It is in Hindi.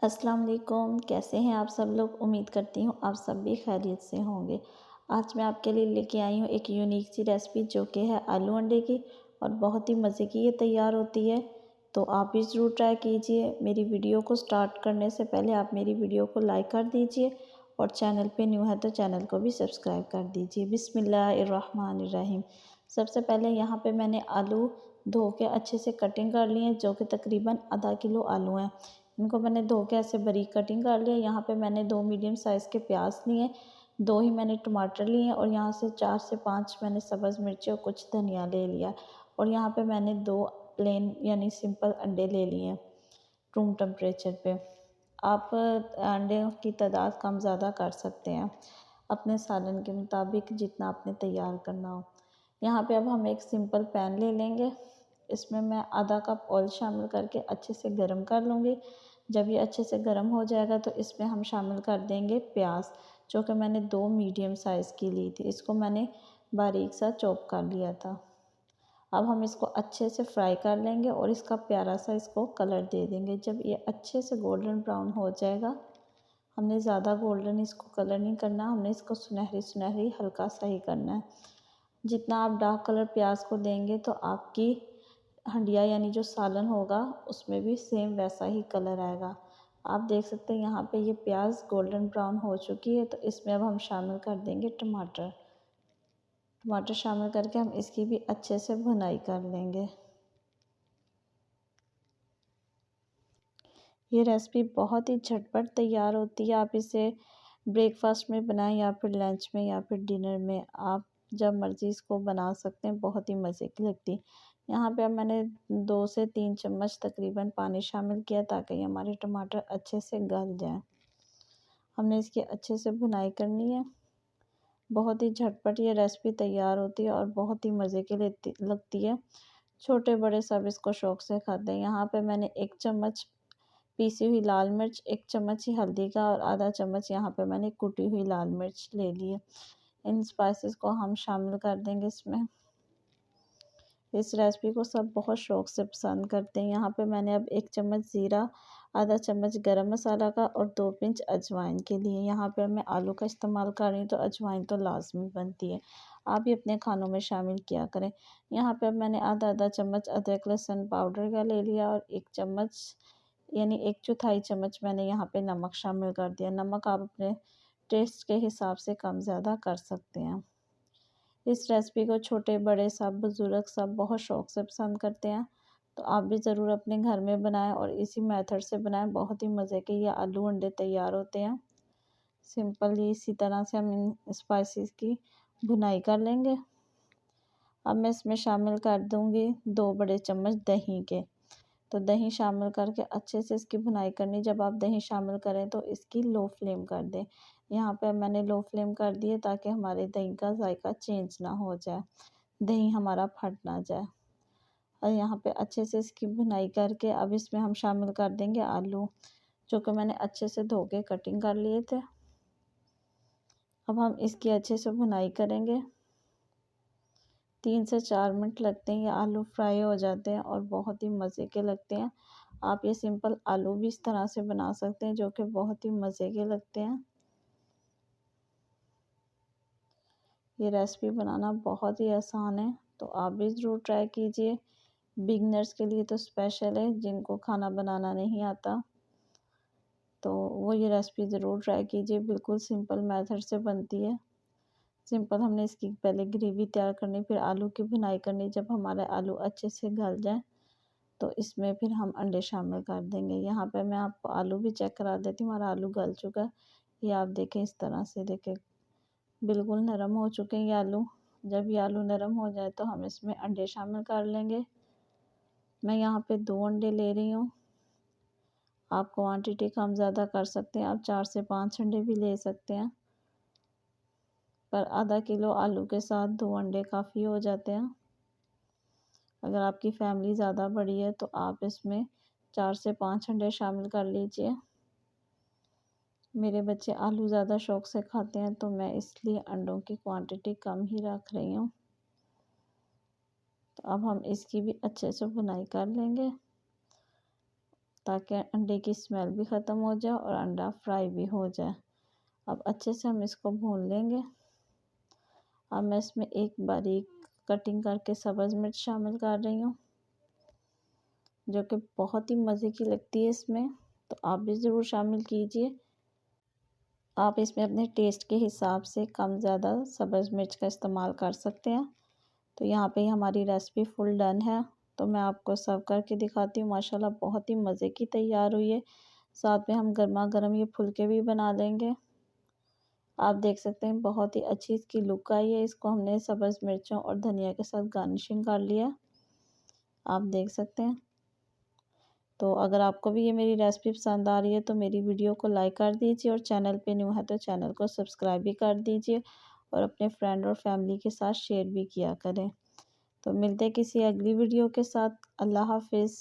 अस्सलाम वालेकुम। कैसे हैं आप सब लोग। उम्मीद करती हूँ आप सब भी खैरियत से होंगे। आज मैं आपके लिए लेके आई हूँ एक यूनिक सी रेसिपी जो कि है आलू अंडे की, और बहुत ही मज़े की ये तैयार होती है। तो आप भी ज़रूर ट्राई कीजिए। मेरी वीडियो को स्टार्ट करने से पहले आप मेरी वीडियो को लाइक कर दीजिए, और चैनल पे न्यू है तो चैनल को भी सब्सक्राइब कर दीजिए। बिस्मिल्लाहिर्रहमानिर्रहीम। सबसे पहले यहाँ पे मैंने आलू धो के अच्छे से कटिंग कर ली है, जो कि तकरीबन आधा किलो आलू हैं। इनको मैंने धो के ऐसे बारीक कटिंग कर लिया। यहाँ पे मैंने 2 मीडियम साइज़ के प्याज लिए, 2 ही मैंने टमाटर लिए हैं, और यहाँ से 4 से 5 मैंने सब्ज़ मिर्ची और कुछ धनिया ले लिया। और यहाँ पे मैंने 2 प्लेन यानी सिंपल अंडे ले लिए हैं रूम टेम्परेचर पे। आप अंडे की तादाद कम ज़्यादा कर सकते हैं अपने सालन के मुताबिक, जितना आपने तैयार करना हो। यहाँ पे अब हम एक सिंपल पैन ले लेंगे। इसमें मैं आधा कप ऑयल शामिल करके अच्छे से गर्म कर लूँगी। जब ये अच्छे से गर्म हो जाएगा तो इसमें हम शामिल कर देंगे प्याज, जो कि मैंने 2 मीडियम साइज़ की ली थी। इसको मैंने बारीक सा चॉप कर लिया था। अब हम इसको अच्छे से फ्राई कर लेंगे और इसका प्यारा सा इसको कलर दे देंगे। जब ये अच्छे से गोल्डन ब्राउन हो जाएगा, हमने ज़्यादा गोल्डन इसको कलर नहीं करना, हमने इसको सुनहरी सुनहरी हल्का सा ही करना है। जितना आप डार्क कलर प्याज को देंगे तो आपकी हंडिया यानी जो सालन होगा उसमें भी सेम वैसा ही कलर आएगा। आप देख सकते हैं यहाँ पे ये प्याज गोल्डन ब्राउन हो चुकी है। तो इसमें अब हम शामिल कर देंगे टमाटर। टमाटर शामिल करके हम इसकी भी अच्छे से भुनाई कर लेंगे। ये रेसिपी बहुत ही झटपट तैयार होती है। आप इसे ब्रेकफास्ट में बनाएं या फिर लंच में या फिर डिनर में, आप जब मर्ज़ी इसको बना सकते हैं। बहुत ही मज़े की लगती है। यहाँ पे अब मैंने 2 से 3 चम्मच तकरीबन पानी शामिल किया, ताकि ये हमारे टमाटर अच्छे से गल जाएं। हमने इसकी अच्छे से भुनाई करनी है। बहुत ही झटपट ये रेसिपी तैयार होती है और बहुत ही मज़े की लगती है। छोटे बड़े सब इसको शौक़ से खाते हैं। यहाँ पे मैंने 1 चम्मच पीसी हुई लाल मिर्च, 1 चम्मच ही हल्दी का और आधा चम्मच यहाँ पे मैंने कुटी हुई लाल मिर्च ले ली है। इन स्पाइसेस को हम शामिल कर देंगे इसमें। इस रेसिपी को सब बहुत शौक़ से पसंद करते हैं। यहाँ पे मैंने अब 1 चम्मच ज़ीरा, आधा चम्मच गरम मसाला का और 2 पिंच अजवाइन के लिए। यहाँ पे मैं आलू का इस्तेमाल कर रही हूँ तो अजवाइन तो लाजमी बनती है। आप भी अपने खानों में शामिल किया करें। यहाँ पे अब मैंने आधा आधा चम्मच अदरक लहसुन पाउडर का ले लिया, और 1 चम्मच यानी 1/4 चम्मच मैंने यहाँ पे नमक शामिल कर दिया। नमक आप अपने टेस्ट के हिसाब से कम ज़्यादा कर सकते हैं। इस रेसिपी को छोटे बड़े सब बुज़ुर्ग सब बहुत शौक़ से पसंद करते हैं। तो आप भी ज़रूर अपने घर में बनाएं और इसी मेथड से बनाएं। बहुत ही मज़े के ये आलू अंडे तैयार होते हैं। सिंपली इसी तरह से हम इन स्पाइसेस की भुनाई कर लेंगे। अब मैं इसमें शामिल कर दूँगी 2 बड़े चम्मच दही के। तो दही शामिल करके अच्छे से इसकी भुनाई करनी। जब आप दही शामिल करें तो इसकी लो फ्लेम कर दें। यहाँ पे मैंने लो फ्लेम कर दी है, ताकि हमारे दही का जायका चेंज ना हो जाए, दही हमारा फट ना जाए। और यहाँ पे अच्छे से इसकी भुनाई करके अब इसमें हम शामिल कर देंगे आलू, जो कि मैंने अच्छे से धो के कटिंग कर लिए थे। अब हम इसकी अच्छे से भुनाई करेंगे। 3 से 4 मिनट लगते हैं, ये आलू फ्राई हो जाते हैं और बहुत ही मज़े के लगते हैं। आप ये सिंपल आलू भी इस तरह से बना सकते हैं, जो कि बहुत ही मज़े के लगते हैं। ये रेसिपी बनाना बहुत ही आसान है, तो आप भी ज़रूर ट्राई कीजिए। बिगनर्स के लिए तो स्पेशल है, जिनको खाना बनाना नहीं आता तो वो ये रेसिपी ज़रूर ट्राई कीजिए। बिल्कुल सिंपल मेथड से बनती है। सिंपल हमने इसकी पहले ग्रेवी तैयार करनी, फिर आलू की भुनाई करनी। जब हमारे आलू अच्छे से गल जाएँ तो इसमें फिर हम अंडे शामिल कर देंगे। यहाँ पे मैं आपको आलू भी चेक करा देती हूँ। हमारा आलू गल चुका है। ये आप देखें, इस तरह से देखें, बिल्कुल नरम हो चुके हैं ये आलू। जब ये आलू नरम हो जाए तो हम इसमें अंडे शामिल कर लेंगे। मैं यहाँ पे 2 अंडे ले रही हूँ। आप क्वांटिटी कम ज़्यादा कर सकते हैं। आप 4 से 5 अंडे भी ले सकते हैं, पर आधा किलो आलू के साथ 2 अंडे काफ़ी हो जाते हैं। अगर आपकी फैमिली ज़्यादा बड़ी है तो आप इसमें 4 से 5 अंडे शामिल कर लीजिए। मेरे बच्चे आलू ज़्यादा शौक़ से खाते हैं, तो मैं इसलिए अंडों की क्वांटिटी कम ही रख रही हूँ। तो अब हम इसकी भी अच्छे से भुनाई कर लेंगे। ताकि अंडे की स्मेल भी ख़त्म हो जाए और अंडा फ्राई भी हो जाए। अब अच्छे से हम इसको भून लेंगे। अब मैं इसमें एक बारीक कटिंग करके सब्ज़ मिर्च शामिल कर रही हूँ, जो कि बहुत ही मज़े की लगती है इसमें, तो आप भी ज़रूर शामिल कीजिए। आप इसमें अपने टेस्ट के हिसाब से कम ज़्यादा सब्ज़ मिर्च का इस्तेमाल कर सकते हैं। तो यहाँ पे हमारी रेसिपी फुल डन है, तो मैं आपको सर्व करके दिखाती हूँ। माशाल्लाह बहुत ही मज़े की तैयार हुई है। साथ में हम गर्मा गर्म ये फुलके भी बना लेंगे। आप देख सकते हैं बहुत ही अच्छी इसकी लुक आई है। इसको हमने सब्ज़ मिर्चों और धनिया के साथ गार्निशिंग कर लिया, आप देख सकते हैं। तो अगर आपको भी ये मेरी रेसिपी पसंद आ रही है तो मेरी वीडियो को लाइक कर दीजिए और चैनल पे न्यू है तो चैनल को सब्सक्राइब भी कर दीजिए और अपने फ्रेंड और फैमिली के साथ शेयर भी किया करें। तो मिलते हैं किसी अगली वीडियो के साथ। अल्लाह हाफिज़।